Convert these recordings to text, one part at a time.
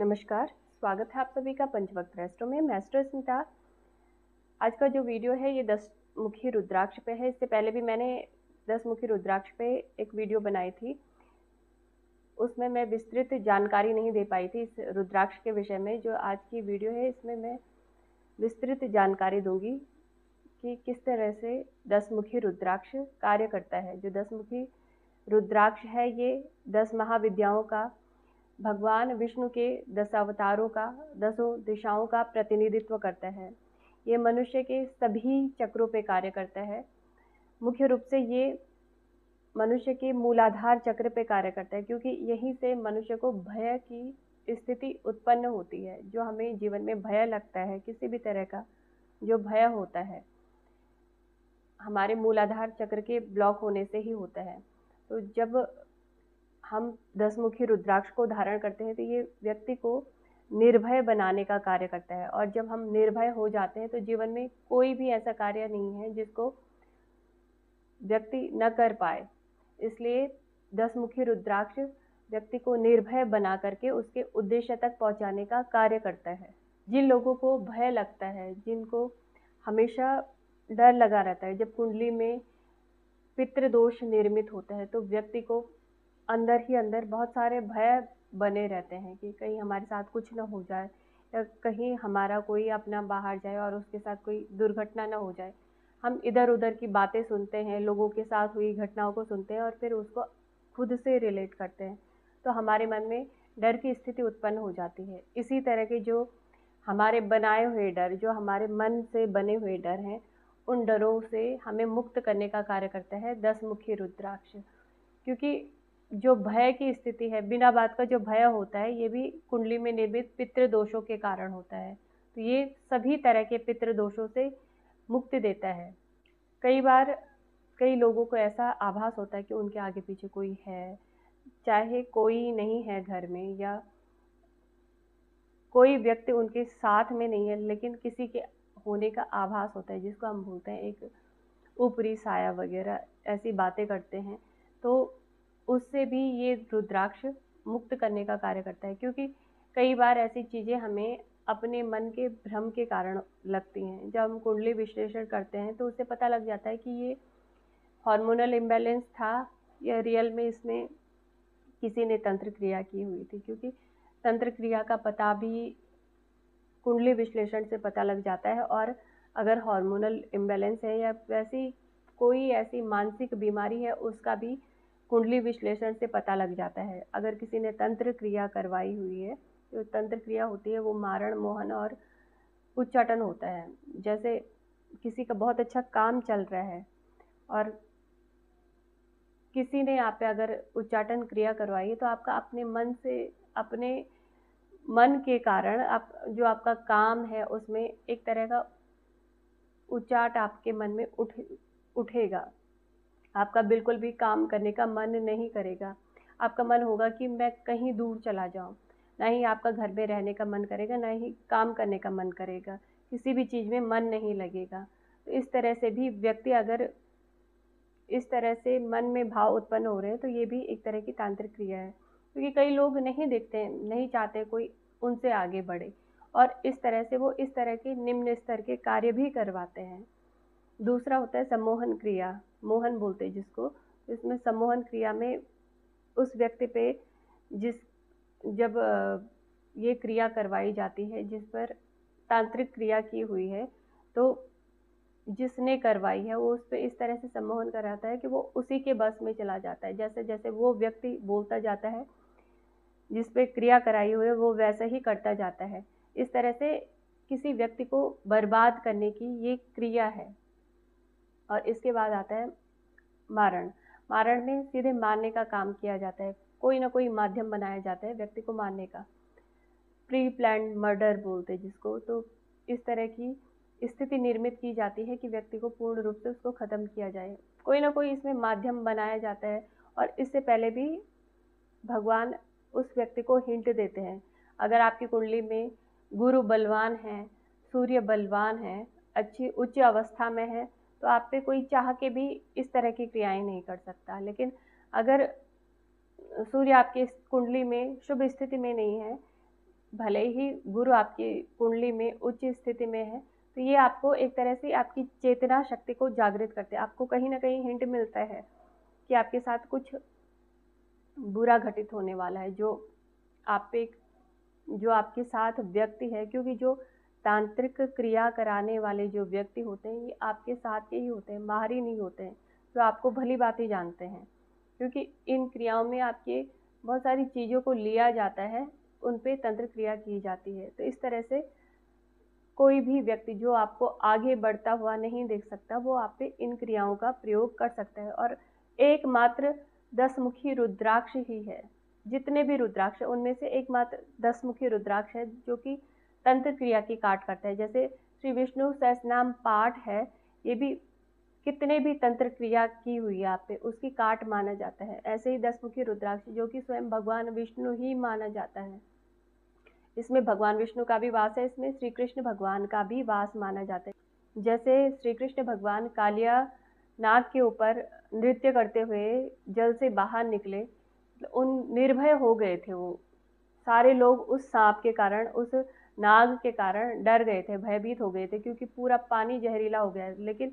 नमस्कार, स्वागत है आप सभी का पंचवक्त रेस्टो में। मैं एस्ट्रो स्मिता। आज का जो वीडियो है ये 10 मुखी रुद्राक्ष पे है। इससे पहले भी मैंने 10 मुखी रुद्राक्ष पे एक वीडियो बनाई थी, उसमें मैं विस्तृत जानकारी नहीं दे पाई थी इस रुद्राक्ष के विषय में। जो आज की वीडियो है इसमें मैं विस्तृत जानकारी दूंगी कि किस तरह से 10 मुखी रुद्राक्ष कार्य करता है। जो 10 मुखी रुद्राक्ष है ये 10 महाविद्याओं का, भगवान विष्णु के 10 अवतारों का, 10 दिशाओं का प्रतिनिधित्व करता है। ये मनुष्य के सभी चक्रों पे कार्य करता है। मुख्य रूप से ये मनुष्य के मूलाधार चक्र पे कार्य करता है, क्योंकि यहीं से मनुष्य को भय की स्थिति उत्पन्न होती है। जो हमें जीवन में भय लगता है, किसी भी तरह का जो भय होता है, हमारे मूलाधार चक्र के ब्लॉक होने से ही होता है। तो जब हम 10 मुखी रुद्राक्ष को धारण करते हैं तो ये व्यक्ति को निर्भय बनाने का कार्य करता है। और जब हम निर्भय हो जाते हैं तो जीवन में कोई भी ऐसा कार्य नहीं है जिसको व्यक्ति न कर पाए। इसलिए 10 मुखी रुद्राक्ष व्यक्ति को निर्भय बना करके उसके उद्देश्य तक पहुंचाने का कार्य करता है। जिन लोगों को भय लगता है, जिनको हमेशा डर लगा रहता है, जब कुंडली में पितृदोष निर्मित होता है तो व्यक्ति को अंदर ही अंदर बहुत सारे भय बने रहते हैं कि कहीं हमारे साथ कुछ ना हो जाए, या कहीं हमारा कोई अपना बाहर जाए और उसके साथ कोई दुर्घटना ना हो जाए। हम इधर उधर की बातें सुनते हैं, लोगों के साथ हुई घटनाओं को सुनते हैं और फिर उसको खुद से रिलेट करते हैं, तो हमारे मन में डर की स्थिति उत्पन्न हो जाती है। इसी तरह के जो हमारे बनाए हुए डर, जो हमारे मन से बने हुए डर हैं, उन डरों से हमें मुक्त करने का कार्य करता है 10 मुखी रुद्राक्ष। क्योंकि जो भय की स्थिति है, बिना बात का जो भय होता है, ये भी कुंडली में निर्मित पितृदोषों के कारण होता है। तो ये सभी तरह के पितृदोषों से मुक्ति देता है। कई बार कई लोगों को ऐसा आभास होता है कि उनके आगे पीछे कोई है, चाहे कोई नहीं है घर में या कोई व्यक्ति उनके साथ में नहीं है, लेकिन किसी के होने का आभास होता है, जिसको हम बोलते हैं एक ऊपरी साया वगैरह, ऐसी बातें करते हैं। तो उससे भी ये रुद्राक्ष मुक्त करने का कार्य करता है। क्योंकि कई बार ऐसी चीज़ें हमें अपने मन के भ्रम के कारण लगती हैं। जब हम कुंडली विश्लेषण करते हैं तो उससे पता लग जाता है कि ये हार्मोनल इम्बैलेंस था या रियल में इसमें किसी ने तंत्र क्रिया की हुई थी। क्योंकि तंत्र क्रिया का पता भी कुंडली विश्लेषण से पता लग जाता है। और अगर हार्मोनल इम्बैलेंस है या वैसी कोई ऐसी मानसिक बीमारी है, उसका भी कुंडली विश्लेषण से पता लग जाता है। अगर किसी ने तंत्र क्रिया करवाई हुई है, जो तंत्र क्रिया होती है वो मारण, मोहन और उच्चाटन होता है। जैसे किसी का बहुत अच्छा काम चल रहा है और किसी ने आप पे अगर उच्चाटन क्रिया करवाई है, तो आपका अपने मन से, अपने मन के कारण आप जो आपका काम है उसमें एक तरह का उचाट आपके मन में उठेगा। आपका बिल्कुल भी काम करने का मन नहीं करेगा। आपका मन होगा कि मैं कहीं दूर चला जाऊं। ना ही आपका घर में रहने का मन करेगा, ना ही काम करने का मन करेगा, किसी भी चीज़ में मन नहीं लगेगा। तो इस तरह से भी व्यक्ति, अगर इस तरह से मन में भाव उत्पन्न हो रहे हैं, तो ये भी एक तरह की तांत्रिक क्रिया है। क्योंकि कई लोग नहीं देखते हैं, नहीं चाहते कोई उनसे आगे बढ़े, और इस तरह से वो इस तरह के निम्न स्तर के कार्य भी करवाते हैं। दूसरा होता है सम्मोहन क्रिया, मोहन बोलते हैं जिसको। इसमें सम्मोहन क्रिया में उस व्यक्ति पे जब ये क्रिया करवाई जाती है, जिस पर तांत्रिक क्रिया की हुई है, तो जिसने करवाई है वो उस पर इस तरह से सम्मोहन कराता है कि वो उसी के बस में चला जाता है। जैसे जैसे वो व्यक्ति बोलता जाता है, जिस पे क्रिया कराई हुई है, वो वैसा ही करता जाता है। इस तरह से किसी व्यक्ति को बर्बाद करने की ये क्रिया है। और इसके बाद आता है मारण। मारण में सीधे मारने का काम किया जाता है, कोई ना कोई माध्यम बनाया जाता है व्यक्ति को मारने का। प्री प्लान्ड मर्डर बोलते हैं जिसको। तो इस तरह की स्थिति निर्मित की जाती है कि व्यक्ति को पूर्ण रूप से उसको ख़त्म किया जाए। कोई ना कोई इसमें माध्यम बनाया जाता है। और इससे पहले भी भगवान उस व्यक्ति को हिंट देते हैं। अगर आपकी कुंडली में गुरु बलवान है, सूर्य बलवान है, अच्छी उच्च अवस्था में है, तो आप पे कोई चाह के भी इस तरह की क्रियाएं नहीं कर सकता। लेकिन अगर सूर्य आपकी कुंडली में शुभ स्थिति में नहीं है, भले ही गुरु आपकी कुंडली में उच्च स्थिति में है, तो ये आपको एक तरह से आपकी चेतना शक्ति को जागृत करते हैं। आपको कहीं ना कहीं हिंट मिलता है कि आपके साथ कुछ बुरा घटित होने वाला है, जो आपके साथ व्यक्ति है, क्योंकि जो तांत्रिक क्रिया कराने वाले जो व्यक्ति होते हैं ये आपके साथ के ही होते हैं, बाहरी नहीं होते हैं, जो आपको भली बात ही जानते हैं, क्योंकि इन क्रियाओं में आपके बहुत सारी चीज़ों को लिया जाता है, उन पे तंत्र क्रिया की जाती है। तो इस तरह से कोई भी व्यक्ति जो आपको आगे बढ़ता हुआ नहीं देख सकता, वो आप पे इन क्रियाओं का प्रयोग कर सकता है। और एकमात्र 10 मुखी रुद्राक्ष ही है, जितने भी रुद्राक्ष है उनमें से एकमात्र 10 मुखी रुद्राक्ष है जो कि तंत्र क्रिया की काट करता है। जैसे श्री विष्णु सहस्रनाम पाठ है, ये भी कितने भी तंत्र क्रिया की हुई है आप पे, उसकी काट माना जाता है। ऐसे ही 10 मुखी रुद्राक्ष जो कि स्वयं भगवान विष्णु ही माना जाता है, इसमें भगवान विष्णु का भी वास है, इसमें श्री कृष्ण भगवान का भी वास माना जाता है। जैसे श्री कृष्ण भगवान कालिया नाग के ऊपर नृत्य करते हुए जल से बाहर निकले, उन निर्भय हो गए थे, वो सारे लोग उस सांप के कारण, उस नाग के कारण डर गए थे, भयभीत हो गए थे, क्योंकि पूरा पानी जहरीला हो गया। लेकिन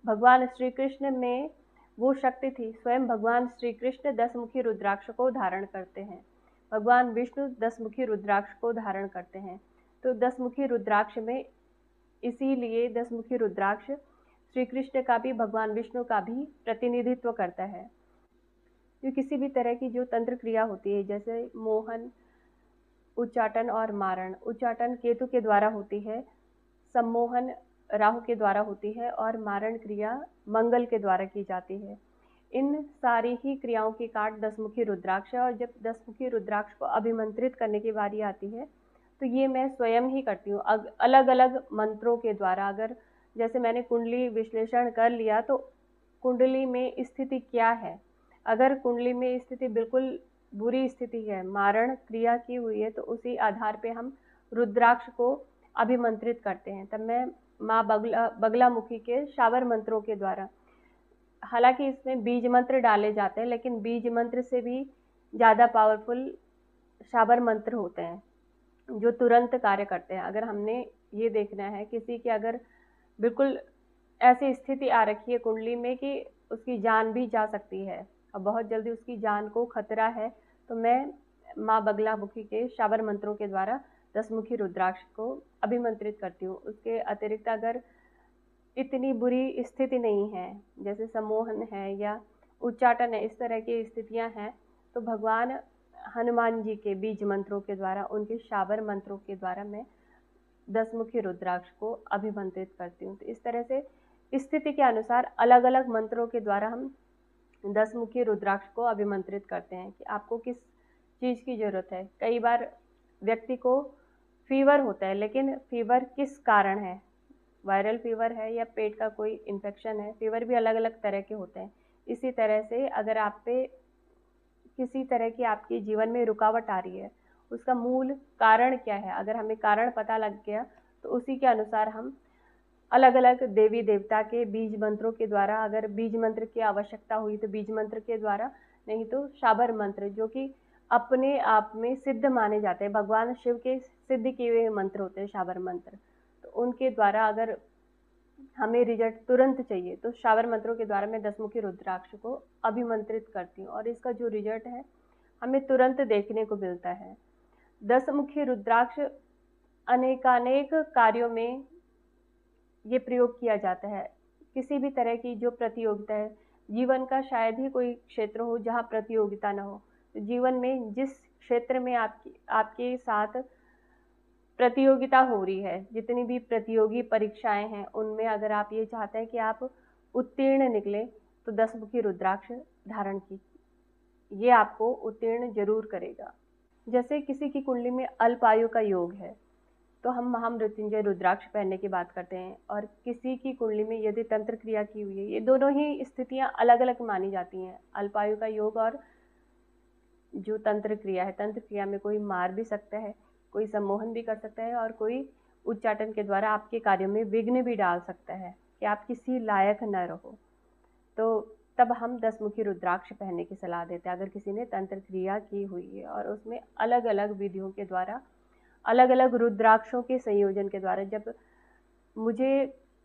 भगवान श्री कृष्ण में वो शक्ति थी, स्वयं भगवान श्री कृष्ण 10 मुखी रुद्राक्ष को धारण करते हैं, भगवान विष्णु 10 मुखी रुद्राक्ष को धारण करते हैं। तो 10 मुखी रुद्राक्ष में, इसीलिए 10 मुखी रुद्राक्ष श्री कृष्ण का भी भगवान विष्णु का भी प्रतिनिधित्व करता है। तो किसी भी तरह की जो तंत्र क्रिया होती है, जैसे मोहन, उच्चाटन और मारण, उच्चाटन केतु के द्वारा होती है, सम्मोहन राहु के द्वारा होती है और मारण क्रिया मंगल के द्वारा की जाती है। इन सारी ही क्रियाओं की काट 10 मुखी रुद्राक्ष है। और जब 10 मुखी रुद्राक्ष को अभिमंत्रित करने की बारी आती है तो ये मैं स्वयं ही करती हूँ, अलग अलग मंत्रों के द्वारा। अगर जैसे मैंने कुंडली विश्लेषण कर लिया तो कुंडली में स्थिति क्या है, अगर कुंडली में स्थिति बिल्कुल बुरी स्थिति है, मारण क्रिया की हुई है, तो उसी आधार पे हम रुद्राक्ष को अभिमंत्रित करते हैं। तब मैं माँ बगलामुखी के शावर मंत्रों के द्वारा, हालांकि इसमें बीज मंत्र डाले जाते हैं, लेकिन बीज मंत्र से भी ज़्यादा पावरफुल शावर मंत्र होते हैं जो तुरंत कार्य करते हैं। अगर हमने ये देखना है किसी की अगर बिल्कुल ऐसी स्थिति आ रखी है कुंडली में कि उसकी जान भी जा सकती है और बहुत जल्दी उसकी जान को खतरा है, तो मैं माँ बगलामुखी के शावर मंत्रों के द्वारा 10 मुखी रुद्राक्ष को अभिमंत्रित करती हूँ। उसके अतिरिक्त अगर इतनी बुरी स्थिति नहीं है, जैसे सम्मोहन है या उच्चाटन है, इस तरह की स्थितियां हैं, तो भगवान हनुमान जी के बीज मंत्रों के द्वारा, उनके शावर मंत्रों के द्वारा मैं 10 मुखी रुद्राक्ष को अभिमंत्रित करती हूँ। तो इस तरह से स्थिति के अनुसार अलग अलग मंत्रों के द्वारा हम 10 मुखी रुद्राक्ष को अभिमंत्रित करते हैं कि आपको किस चीज़ की ज़रूरत है। कई बार व्यक्ति को फीवर होता है, लेकिन फीवर किस कारण है, वायरल फीवर है या पेट का कोई इन्फेक्शन है, फीवर भी अलग अलग तरह के होते हैं। इसी तरह से अगर आप पे किसी तरह की आपके जीवन में रुकावट आ रही है, उसका मूल कारण क्या है, अगर हमें कारण पता लग गया तो उसी के अनुसार हम अलग अलग देवी देवता के बीज मंत्रों के द्वारा, अगर बीज मंत्र की आवश्यकता हुई तो बीज मंत्र के द्वारा, नहीं तो शाबर मंत्र जो कि अपने आप में सिद्ध माने जाते हैं, भगवान शिव के सिद्ध किए हुए मंत्र होते हैं शाबर मंत्र, तो उनके द्वारा अगर हमें रिजल्ट तुरंत चाहिए तो शावर मंत्रों के द्वारा मैं 10 मुखी रुद्राक्ष को अभिमंत्रित करती हूँ और इसका जो रिजल्ट है हमें तुरंत देखने को मिलता है। 10 मुखी रुद्राक्ष अनेकानेक कार्यों में ये प्रयोग किया जाता है। किसी भी तरह की जो प्रतियोगिता है, जीवन का शायद ही कोई क्षेत्र हो जहाँ प्रतियोगिता ना हो, तो जीवन में जिस क्षेत्र में आपके साथ प्रतियोगिता हो रही है, जितनी भी प्रतियोगी परीक्षाएं हैं, उनमें अगर आप ये चाहते हैं कि आप उत्तीर्ण निकले तो 10 मुखी रुद्राक्ष धारण कीजिए, ये आपको उत्तीर्ण जरूर करेगा। जैसे किसी की कुंडली में अल्प आयु का योग है तो हम महामृत्युंजय रुद्राक्ष पहनने की बात करते हैं, और किसी की कुंडली में यदि तंत्र क्रिया की हुई है, ये दोनों ही स्थितियां अलग अलग मानी जाती हैं, अल्प आयु का योग और जो तंत्र क्रिया है। तंत्र क्रिया में कोई मार भी सकता है, कोई सम्मोहन भी कर सकता है और कोई उच्चाटन के द्वारा आपके कार्यों में विघ्न भी डाल सकता है कि आप किसी लायक न रहो, तो तब हम 10 मुखी रुद्राक्ष पहनने की सलाह देते हैं। अगर किसी ने तंत्र क्रिया की हुई है और उसमें अलग अलग विधियों के द्वारा अलग अलग रुद्राक्षों के संयोजन के द्वारा जब मुझे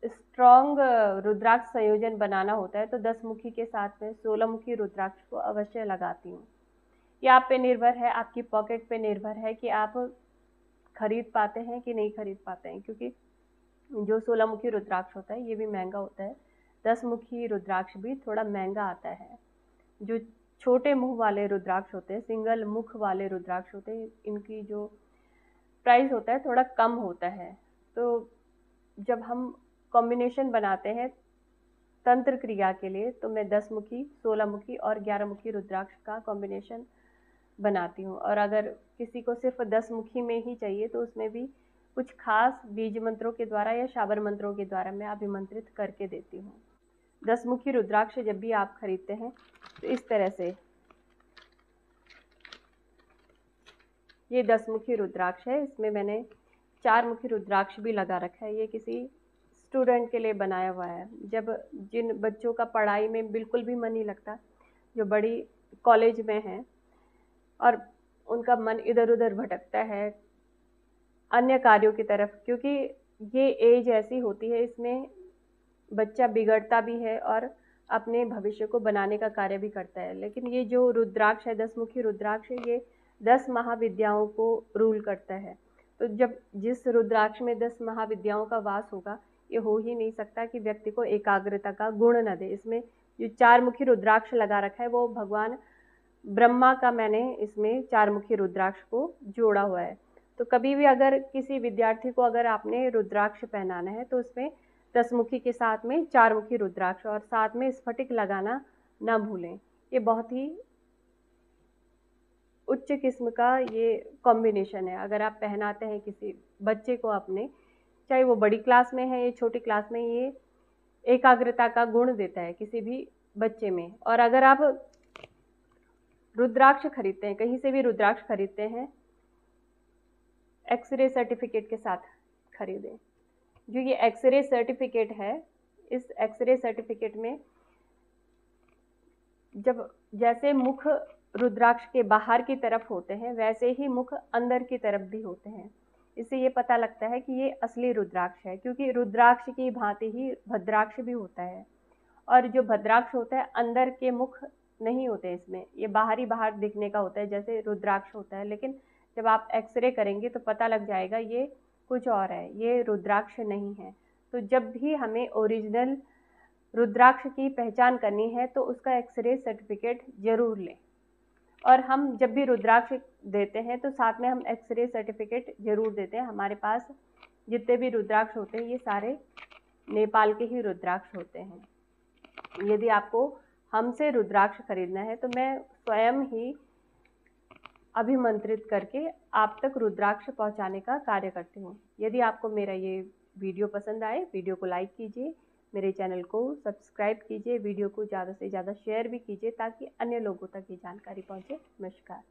स्ट्रॉन्ग रुद्राक्ष संयोजन बनाना होता है तो 10 मुखी के साथ में 16 मुखी रुद्राक्ष को अवश्य लगाती हूँ। ये आप पे निर्भर है, आपकी पॉकेट पे निर्भर है कि आप खरीद पाते हैं कि नहीं खरीद पाते हैं, क्योंकि जो 16 मुखी रुद्राक्ष होता है ये भी महंगा होता है, 10 मुखी रुद्राक्ष भी थोड़ा महंगा आता है। जो छोटे मुंह वाले रुद्राक्ष होते हैं, सिंगल मुख वाले रुद्राक्ष होते हैं, इनकी जो प्राइस होता है थोड़ा कम होता है। तो जब हम कॉम्बिनेशन बनाते हैं तंत्र क्रिया के लिए तो मैं 10 मुखी, 16 मुखी और 11 मुखी रुद्राक्ष का कॉम्बिनेशन बनाती हूँ। और अगर किसी को सिर्फ 10 मुखी में ही चाहिए तो उसमें भी कुछ खास बीज मंत्रों के द्वारा या शाबर मंत्रों के द्वारा मैं अभिमंत्रित करके देती हूँ। 10 मुखी रुद्राक्ष जब भी आप खरीदते हैं तो इस तरह से ये 10 मुखी रुद्राक्ष है, इसमें मैंने 4 मुखी रुद्राक्ष भी लगा रखा है। ये किसी स्टूडेंट के लिए बनाया हुआ है। जब जिन बच्चों का पढ़ाई में बिल्कुल भी मन नहीं लगता, जो बड़ी कॉलेज में हैं और उनका मन इधर उधर भटकता है अन्य कार्यों की तरफ, क्योंकि ये एज ऐसी होती है इसमें बच्चा बिगड़ता भी है और अपने भविष्य को बनाने का कार्य भी करता है। लेकिन ये जो रुद्राक्ष है, 10 मुखी रुद्राक्ष है, ये 10 महाविद्याओं को रूल करता है। तो जब जिस रुद्राक्ष में 10 महाविद्याओं का वास होगा, ये हो ही नहीं सकता कि व्यक्ति को एकाग्रता का गुण न दे। इसमें जो 4 मुखी रुद्राक्ष लगा रखा है वो भगवान ब्रह्मा का मैंने इसमें 4 मुखी रुद्राक्ष को जोड़ा हुआ है। तो कभी भी अगर किसी विद्यार्थी को अगर आपने रुद्राक्ष पहनाना है तो उसमें 10 मुखी के साथ में 4 मुखी रुद्राक्ष और साथ में स्फटिक लगाना ना भूलें। ये बहुत ही उच्च किस्म का ये कॉम्बिनेशन है। अगर आप पहनाते हैं किसी बच्चे को अपने, चाहे वो बड़ी क्लास में है या छोटी क्लास में, ये एकाग्रता का गुण देता है किसी भी बच्चे में। और अगर आप रुद्राक्ष खरीदते हैं, कहीं से भी रुद्राक्ष खरीदते हैं, एक्सरे सर्टिफिकेट के साथ खरीदें। जो ये एक्सरे सर्टिफिकेट है, इस एक्सरे सर्टिफिकेट में जब जैसे मुख रुद्राक्ष के बाहर की तरफ होते हैं वैसे ही मुख अंदर की तरफ भी होते हैं। इससे ये पता लगता है कि ये असली रुद्राक्ष है, क्योंकि रुद्राक्ष की भांति ही भद्राक्ष भी होता है। और जो भद्राक्ष होता है अंदर के मुख नहीं होते इसमें, ये बाहर दिखने का होता है जैसे रुद्राक्ष होता है। लेकिन जब आप एक्सरे करेंगे तो पता लग जाएगा ये कुछ और है, ये रुद्राक्ष नहीं है। तो जब भी हमें ओरिजिनल रुद्राक्ष की पहचान करनी है तो उसका एक्सरे सर्टिफिकेट जरूर लें। और हम जब भी रुद्राक्ष देते हैं तो साथ में हम एक्सरे सर्टिफिकेट जरूर देते हैं। हमारे पास जितने भी रुद्राक्ष होते हैं ये सारे नेपाल के ही रुद्राक्ष होते हैं। यदि आपको हमसे रुद्राक्ष खरीदना है तो मैं स्वयं ही अभिमंत्रित करके आप तक रुद्राक्ष पहुंचाने का कार्य करती हूँ। यदि आपको मेरा ये वीडियो पसंद आए, वीडियो को लाइक कीजिए, मेरे चैनल को सब्सक्राइब कीजिए, वीडियो को ज़्यादा से ज़्यादा शेयर भी कीजिए ताकि अन्य लोगों तक ये जानकारी पहुँचे। नमस्कार।